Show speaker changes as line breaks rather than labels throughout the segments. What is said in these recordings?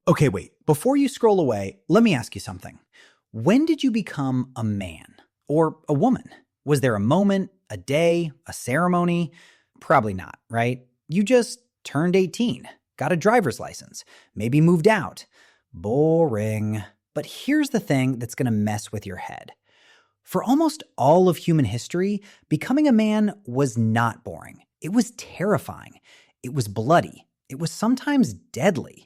Okay, wait. Before you scroll away, let me ask you something. When did you become a man or a woman? Was there a moment, a day, a ceremony? Probably not, right? You just turned 18, got a driver's license, maybe moved out. Boring. But here's the thing that's going to mess with your head. For almost all of human history, becoming a man was not boring. It was terrifying. It was bloody. It was sometimes deadly.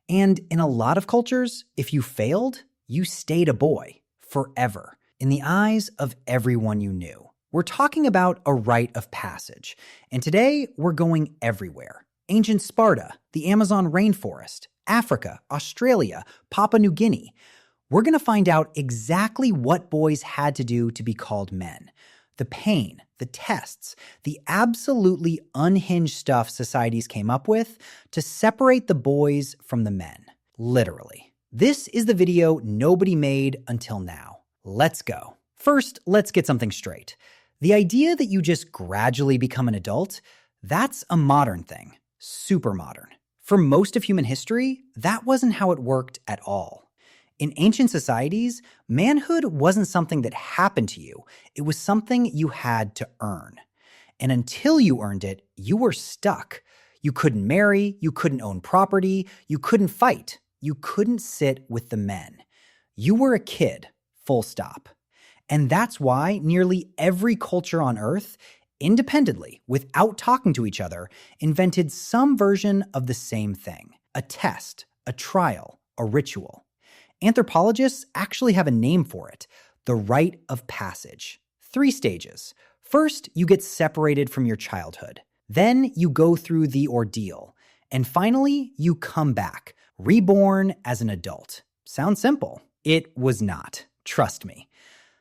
And in a lot of cultures, if you failed, you stayed a boy forever in the eyes of everyone you knew. We're talking about a rite of passage. And today, we're going everywhere. Ancient Sparta, the Amazon rainforest, Africa, Australia, Papua New Guinea. We're going to find out exactly what boys had to do to be called men. The pain, the tests, the absolutely unhinged stuff societies came up with to separate the boys from the men. Literally. This is the video nobody made until now. Let's go. First, let's get something straight. The idea that you just gradually become an adult, that's a modern thing. Super modern. For most of human history, that wasn't how it worked at all. In ancient societies, manhood wasn't something that happened to you. It was something you had to earn. And until you earned it, you were stuck. You couldn't marry, you couldn't own property, you couldn't fight, you couldn't sit with the men. You were a kid, full stop. And that's why nearly every culture on Earth, independently, without talking to each other, invented some version of the same thing. A test, a trial, a ritual. Anthropologists actually have a name for it, the rite of passage. 3 stages. First, you get separated from your childhood. Then you go through the ordeal. And finally, you come back, reborn as an adult. Sounds simple. It was not. Trust me.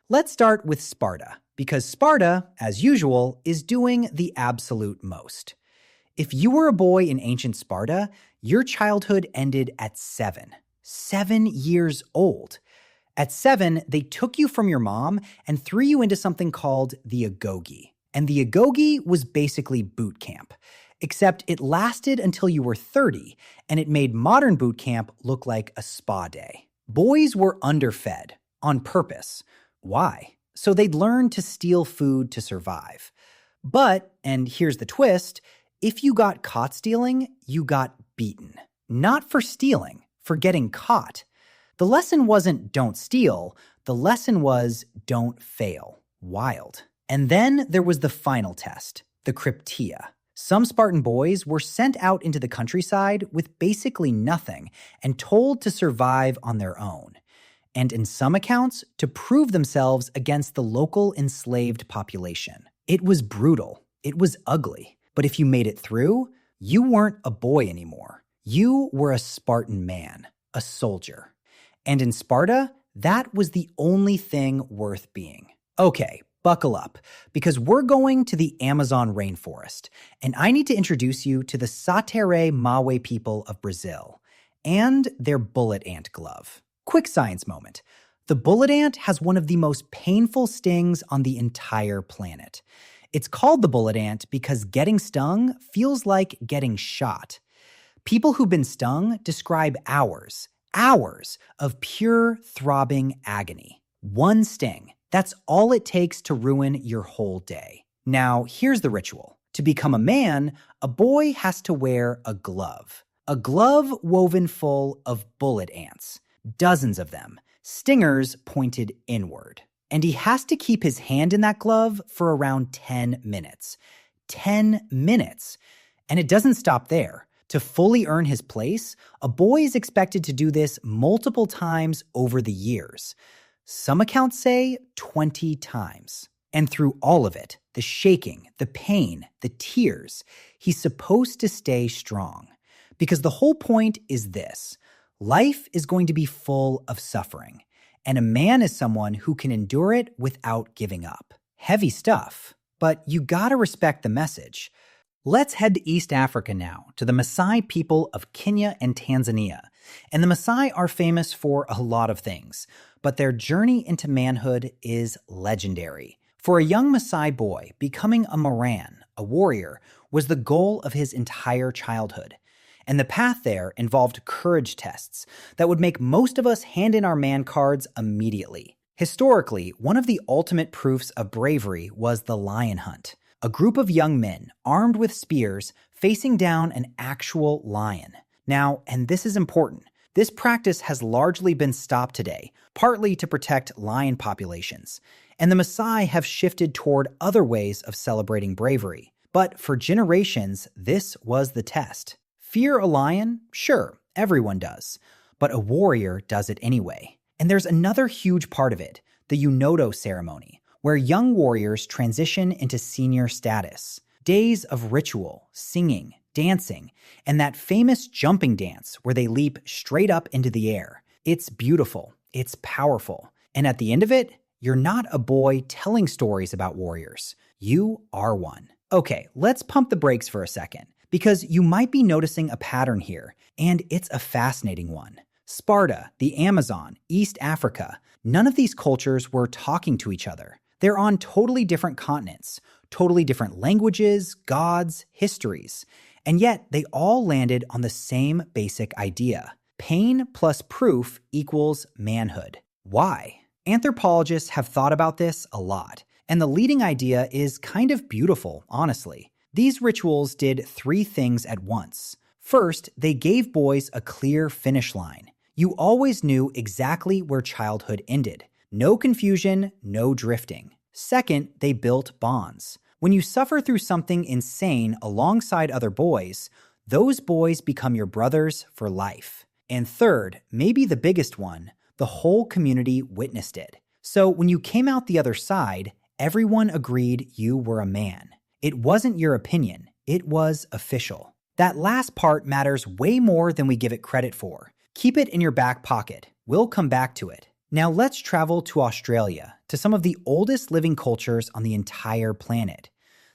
Let's start with Sparta, because Sparta, as usual, is doing the absolute most. If you were a boy in ancient Sparta, your childhood ended at 7. 7 years old. At 7, they took you from your mom and threw you into something called the agoge. And the agoge was basically boot camp, except it lasted until you were 30, and it made modern boot camp look like a spa day. Boys were underfed, on purpose. Why? So they'd learn to steal food to survive. But, and here's the twist, if you got caught stealing, you got beaten. Not for stealing, for getting caught. The lesson wasn't don't steal, the lesson was don't fail. Wild. And then there was the final test, the cryptia. Some Spartan boys were sent out into the countryside with basically nothing and told to survive on their own. And in some accounts, to prove themselves against the local enslaved population. It was brutal. It was ugly. But if you made it through, you weren't a boy anymore. You were a Spartan man, a soldier. And in Sparta, that was the only thing worth being. Okay, buckle up, because we're going to the Amazon rainforest, and I need to introduce you to the Satere Mawe people of Brazil and their bullet ant glove. Quick science moment. The bullet ant has one of the most painful stings on the entire planet. It's called the bullet ant because getting stung feels like getting shot. People who've been stung describe hours of pure throbbing agony. One sting. That's all it takes to ruin your whole day. Now, here's the ritual. To become a man, a boy has to wear a glove. A glove woven full of bullet ants. Dozens of them. Stingers pointed inward. And he has to keep his hand in that glove for around 10 minutes. 10 minutes. And it doesn't stop there. To fully earn his place, a boy is expected to do this multiple times over the years. Some accounts say 20 times. And through all of it, the shaking, the pain, the tears, he's supposed to stay strong. Because the whole point is this: life is going to be full of suffering, and a man is someone who can endure it without giving up. Heavy stuff, but you gotta respect the message. Let's head to East Africa now, to the Maasai people of Kenya and Tanzania. And the Maasai are famous for a lot of things, but their journey into manhood is legendary. For a young Maasai boy, becoming a Moran, a warrior, was the goal of his entire childhood. And the path there involved courage tests that would make most of us hand in our man cards immediately. Historically, one of the ultimate proofs of bravery was the lion hunt, a group of young men armed with spears facing down an actual lion. Now, and this is important, this practice has largely been stopped today, partly to protect lion populations, and the Maasai have shifted toward other ways of celebrating bravery. But for generations, this was the test. Fear a lion? Sure, everyone does. But a warrior does it anyway. And there's another huge part of it, the Unodo ceremony, where young warriors transition into senior status. Days of ritual, singing, dancing, and that famous jumping dance where they leap straight up into the air. It's beautiful, it's powerful, and at the end of it, you're not a boy telling stories about warriors. You are one. Okay, let's pump the brakes for a second, because you might be noticing a pattern here, and it's a fascinating one. Sparta, the Amazon, East Africa, none of these cultures were talking to each other. They're on totally different continents, totally different languages, gods, histories, and yet they all landed on the same basic idea. Pain plus proof equals manhood. Why? Anthropologists have thought about this a lot, and the leading idea is kind of beautiful, honestly. These rituals did three things at once. First, they gave boys a clear finish line. You always knew exactly where childhood ended. No confusion, no drifting. Second, they built bonds. When you suffer through something insane alongside other boys, those boys become your brothers for life. And third, maybe the biggest one, the whole community witnessed it. So when you came out the other side, everyone agreed you were a man. It wasn't your opinion, it was official. That last part matters way more than we give it credit for. Keep it in your back pocket. We'll come back to it. Now let's travel to Australia, to some of the oldest living cultures on the entire planet.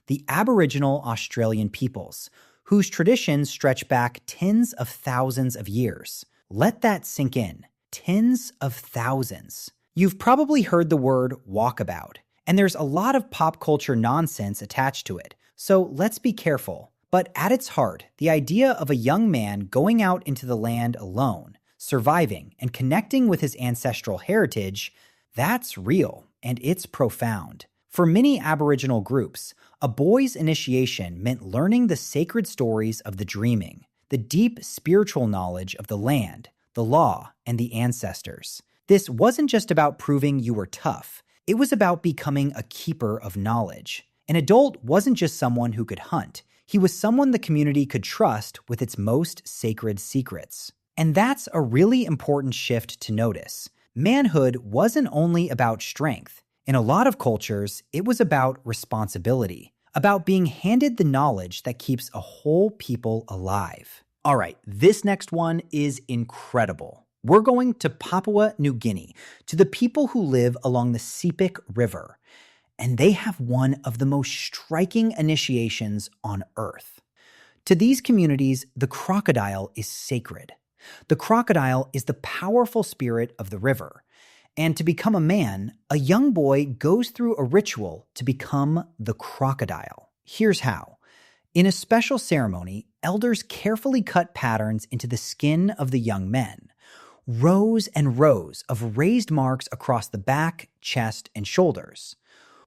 The Aboriginal Australian peoples, whose traditions stretch back tens of thousands of years. Let that sink in. Tens of thousands. You've probably heard the word walkabout, and there's a lot of pop culture nonsense attached to it, so let's be careful. But at its heart, the idea of a young man going out into the land alone, surviving, and connecting with his ancestral heritage, that's real, and it's profound. For many Aboriginal groups, a boy's initiation meant learning the sacred stories of the dreaming, the deep spiritual knowledge of the land, the law, and the ancestors. This wasn't just about proving you were tough. It was about becoming a keeper of knowledge. An adult wasn't just someone who could hunt. He was someone the community could trust with its most sacred secrets. And that's a really important shift to notice. Manhood wasn't only about strength. In a lot of cultures, it was about responsibility, about being handed the knowledge that keeps a whole people alive. All right, this next one is incredible. We're going to Papua New Guinea, to the people who live along the Sepik River, and they have one of the most striking initiations on Earth. To these communities, the crocodile is sacred. The crocodile is the powerful spirit of the river. And to become a man, a young boy goes through a ritual to become the crocodile. Here's how. In a special ceremony, elders carefully cut patterns into the skin of the young men. Rows and rows of raised marks across the back, chest, and shoulders.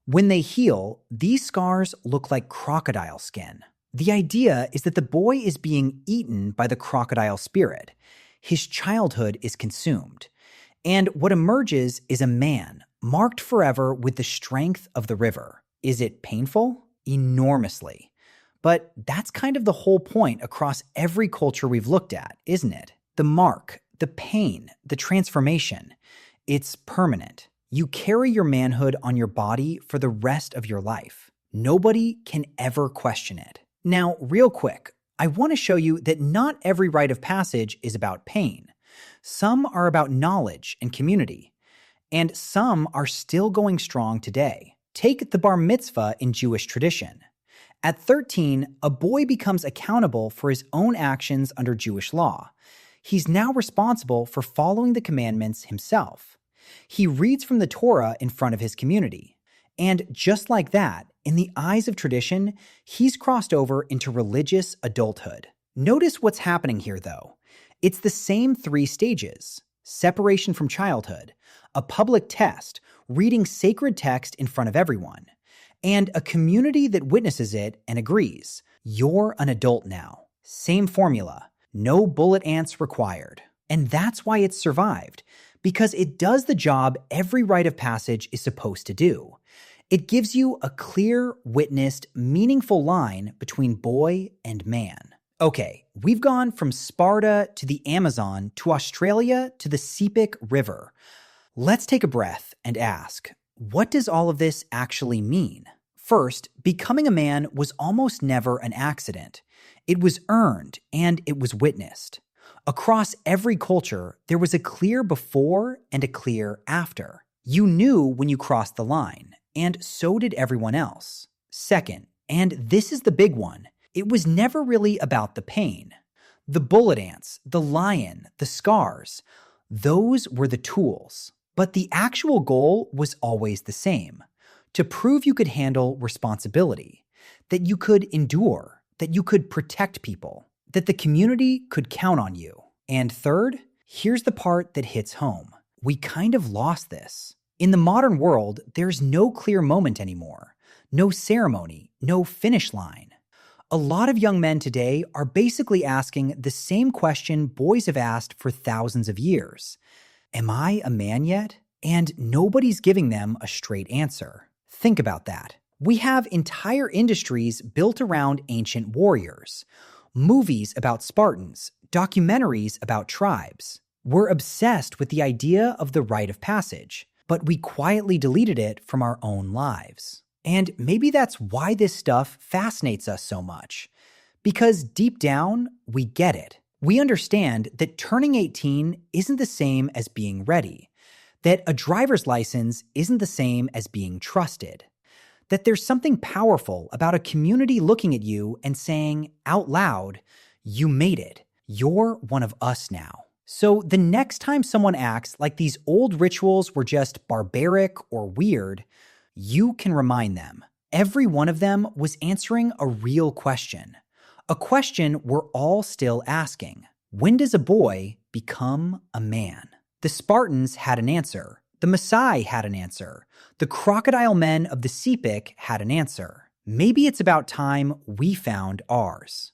When they heal, these scars look like crocodile skin. The idea is that the boy is being eaten by the crocodile spirit. His childhood is consumed. And what emerges is a man, marked forever with the strength of the river. Is it painful? Enormously. But that's kind of the whole point across every culture we've looked at, isn't it? The mark, the pain, the transformation. It's permanent. You carry your manhood on your body for the rest of your life. Nobody can ever question it. Now, real quick, I want to show you that not every rite of passage is about pain. Some are about knowledge and community, and some are still going strong today. Take the bar mitzvah in Jewish tradition. At 13, a boy becomes accountable for his own actions under Jewish law. He's now responsible for following the commandments himself. He reads from the Torah in front of his community. And just like that, in the eyes of tradition, he's crossed over into religious adulthood. Notice what's happening here, though. It's the same three stages: separation from childhood, a public test, reading sacred text in front of everyone, and a community that witnesses it and agrees. You're an adult now. Same formula. No bullet ants required. And that's why it's survived, because it does the job every rite of passage is supposed to do. It gives you a clear, witnessed, meaningful line between boy and man. Okay, we've gone from Sparta to the Amazon to Australia to the Sepik River. Let's take a breath and ask, what does all of this actually mean? First, becoming a man was almost never an accident. It was earned and it was witnessed. Across every culture, there was a clear before and a clear after. You knew when you crossed the line, and so did everyone else. Second, and this is the big one, it was never really about the pain. The bullet ants, the lion, the scars, those were the tools. But the actual goal was always the same: to prove you could handle responsibility, that you could endure, that you could protect people, that the community could count on you. And third, here's the part that hits home. We kind of lost this. In the modern world, there's no clear moment anymore. No ceremony, no finish line. A lot of young men today are basically asking the same question boys have asked for thousands of years. Am I a man yet? And nobody's giving them a straight answer. Think about that. We have entire industries built around ancient warriors, movies about Spartans, documentaries about tribes. We're obsessed with the idea of the rite of passage, but we quietly deleted it from our own lives. And maybe that's why this stuff fascinates us so much. Because deep down, we get it. We understand that turning 18 isn't the same as being ready, that a driver's license isn't the same as being trusted, that there's something powerful about a community looking at you and saying out loud, you made it. You're one of us now. So the next time someone acts like these old rituals were just barbaric or weird, you can remind them. Every one of them was answering a real question. A question we're all still asking. When does a boy become a man? The Spartans had an answer. The Maasai had an answer. The crocodile men of the Sepik had an answer. Maybe it's about time we found ours.